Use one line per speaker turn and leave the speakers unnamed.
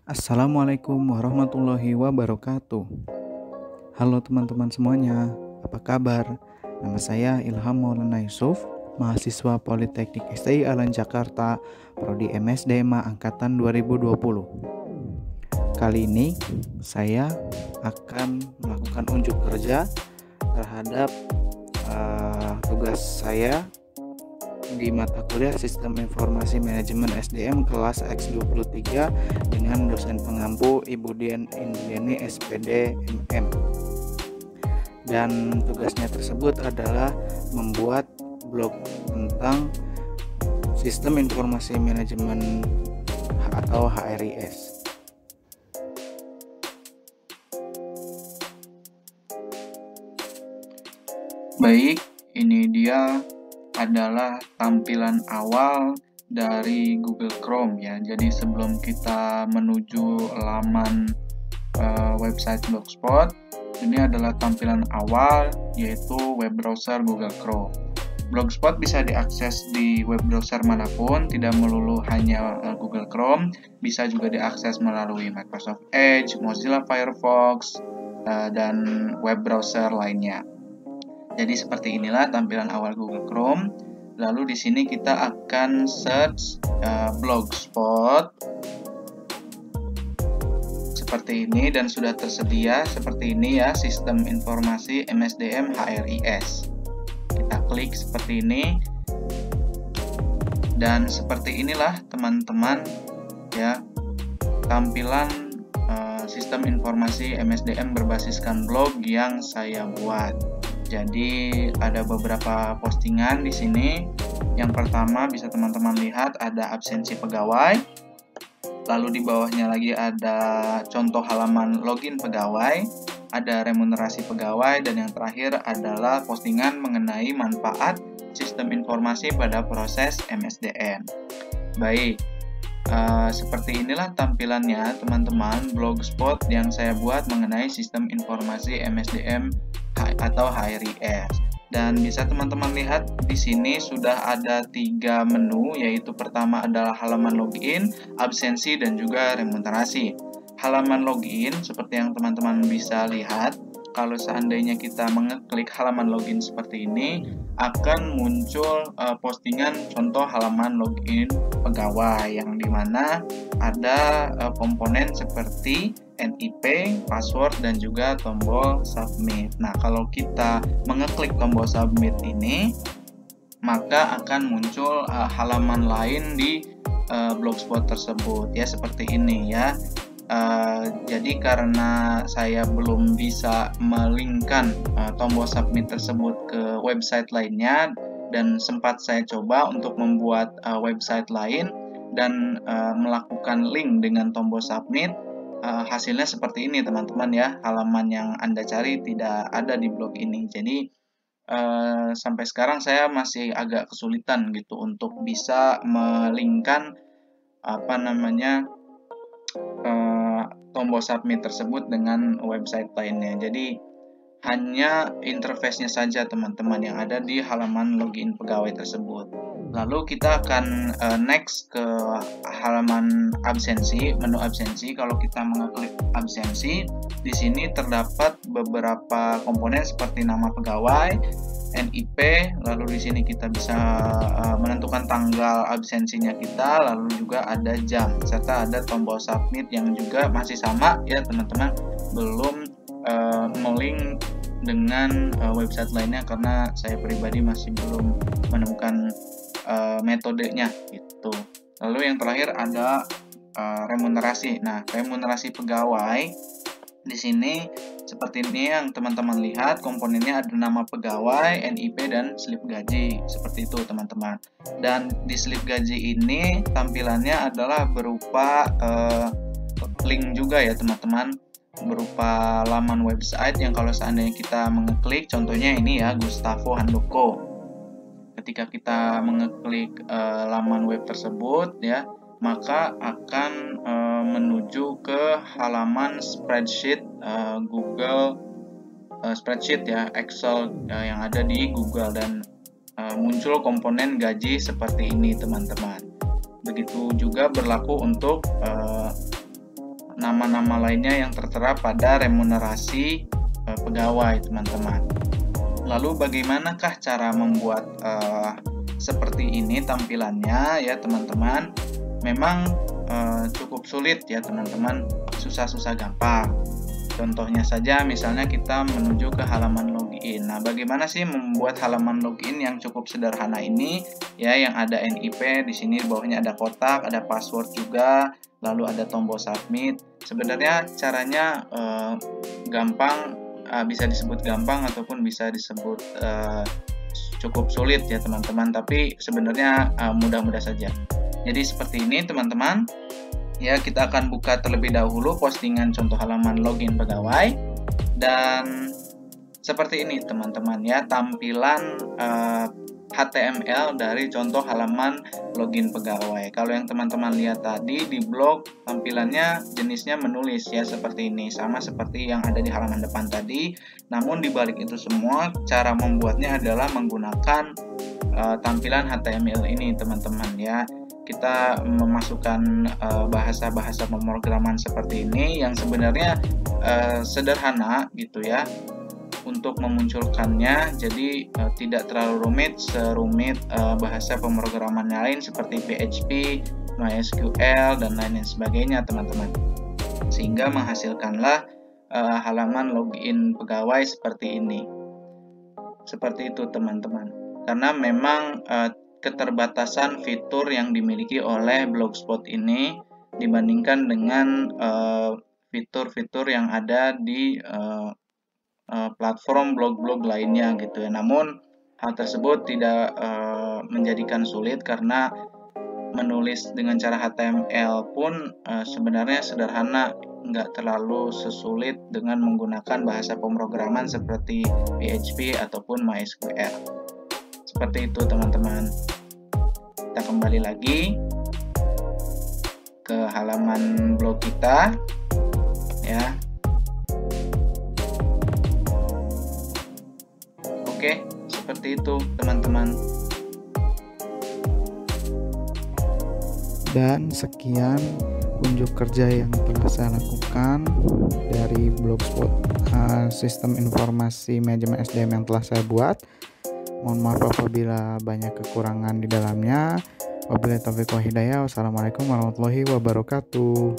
Assalamualaikum warahmatullahi wabarakatuh. Halo teman-teman semuanya, apa kabar? Nama saya Ilham Maulana Yusuf, mahasiswa Politeknik STI Alan Jakarta, Prodi MSDMA Angkatan 2020. Kali ini saya akan melakukan unjuk kerja terhadap tugas saya di mata kuliah Sistem Informasi Manajemen SDM kelas X23 dengan dosen pengampu Ibu Dian Indiani SPD MM. Dan tugasnya tersebut adalah membuat blog tentang Sistem Informasi Manajemen atau HRIS.
Baik, ini dia adalah tampilan awal dari Google Chrome ya. Jadi sebelum kita menuju laman website Blogspot, ini adalah tampilan awal yaitu web browser Google Chrome. Blogspot bisa diakses di web browser manapun, tidak melulu hanya Google Chrome, bisa juga diakses melalui Microsoft Edge, Mozilla Firefox, dan web browser lainnya. Jadi seperti inilah tampilan awal Google Chrome. Lalu di sini kita akan search Blogspot seperti ini dan sudah tersedia seperti ini ya, Sistem Informasi MSDM HRIS. Kita klik seperti ini dan seperti inilah teman-teman ya tampilan Sistem Informasi MSDM berbasiskan blog yang saya buat. Jadi ada beberapa postingan di sini. Yang pertama bisa teman-teman lihat ada absensi pegawai. Lalu di bawahnya lagi ada contoh halaman login pegawai, ada remunerasi pegawai, dan yang terakhir adalah postingan mengenai manfaat sistem informasi pada proses MSDM. Baik, seperti inilah tampilannya teman-teman Blogspot yang saya buat mengenai sistem informasi MSDM atau HRIS. Dan bisa teman-teman lihat di sini sudah ada 3 menu, yaitu pertama adalah halaman login, absensi, dan juga remunerasi. Halaman login seperti yang teman-teman bisa lihat, kalau seandainya kita mengeklik halaman login seperti ini, akan muncul postingan contoh halaman login pegawai yang dimana ada komponen seperti NIP, password, dan juga tombol submit. Nah, kalau kita mengeklik tombol submit ini, maka akan muncul halaman lain di Blogspot tersebut ya, seperti ini ya. Jadi karena saya belum bisa melinkkan tombol submit tersebut ke website lainnya dan sempat saya coba untuk membuat website lain dan melakukan link dengan tombol submit, hasilnya seperti ini teman-teman ya. Halaman yang Anda cari tidak ada di blog ini. Jadi sampai sekarang saya masih agak kesulitan gitu untuk bisa melinkkan tombol submit tersebut dengan website lainnya. Jadi hanya interface-nya saja teman-teman yang ada di halaman login pegawai tersebut. Lalu kita akan next ke halaman absensi, menu absensi. Kalau kita mengeklik absensi, di sini terdapat beberapa komponen seperti nama pegawai, NIP, lalu di sini kita bisa menentukan tanggal absensinya kita, lalu juga ada jam, serta ada tombol submit yang juga masih sama ya teman-teman, belum melink dengan website lainnya karena saya pribadi masih belum menemukan metodenya gitu. Lalu yang terakhir ada remunerasi. Nah, remunerasi pegawai di sini seperti ini yang teman-teman lihat, komponennya ada nama pegawai, NIP, dan slip gaji. Seperti itu teman-teman. Dan di slip gaji ini tampilannya adalah berupa link juga ya teman-teman, berupa laman website yang kalau seandainya kita mengeklik, contohnya ini ya, Gustavo Handoko. Ketika kita mengeklik laman web tersebut ya, maka akan menuju ke halaman spreadsheet Google spreadsheet ya, Excel yang ada di Google, dan muncul komponen gaji seperti ini teman-teman. Begitu juga berlaku untuk nama-nama lainnya yang tertera pada remunerasi pegawai, teman-teman. Lalu bagaimanakah cara membuat seperti ini tampilannya ya, teman-teman? Memang cukup sulit ya, teman-teman, susah-susah gampang. Contohnya saja, misalnya kita menuju ke halaman login. Nah, bagaimana sih membuat halaman login yang cukup sederhana ini? Ya, yang ada NIP, di sini di bawahnya ada kotak, ada password juga, lalu ada tombol submit. Sebenarnya caranya gampang, bisa disebut gampang ataupun bisa disebut cukup sulit ya, teman-teman. Tapi sebenarnya mudah-mudah saja. Jadi seperti ini, teman-teman. Ya, kita akan buka terlebih dahulu postingan contoh halaman login pegawai, dan seperti ini, teman-teman, ya, tampilan HTML dari contoh halaman login pegawai. Kalau yang teman-teman lihat tadi di blog, tampilannya jenisnya menulis ya, seperti ini, sama seperti yang ada di halaman depan tadi. Namun di balik itu semua, cara membuatnya adalah menggunakan tampilan HTML ini, teman-teman, ya. Kita memasukkan bahasa-bahasa pemrograman seperti ini yang sebenarnya sederhana gitu ya untuk memunculkannya. Jadi tidak terlalu rumit, serumit bahasa pemrograman lain seperti PHP, MySQL, dan lain sebagainya, teman-teman. Sehingga menghasilkanlah halaman login pegawai seperti ini. Seperti itu, teman-teman. Karena memang keterbatasan fitur yang dimiliki oleh Blogspot ini dibandingkan dengan fitur-fitur yang ada di platform blog-blog lainnya gitu ya. Namun hal tersebut tidak menjadikan sulit, karena menulis dengan cara HTML pun sebenarnya sederhana, nggak terlalu sesulit dengan menggunakan bahasa pemrograman seperti PHP ataupun MySQL. Seperti itu, teman-teman. Kita kembali lagi ke halaman blog kita ya. Oke, seperti itu, teman-teman.
Dan sekian unjuk kerja yang telah saya lakukan dari Blogspot, sistem informasi manajemen SDM yang telah saya buat. Mohon maaf apabila banyak kekurangan di dalamnya. Wabillahi taufiq wal hidayah. Wassalamualaikum warahmatullahi wabarakatuh.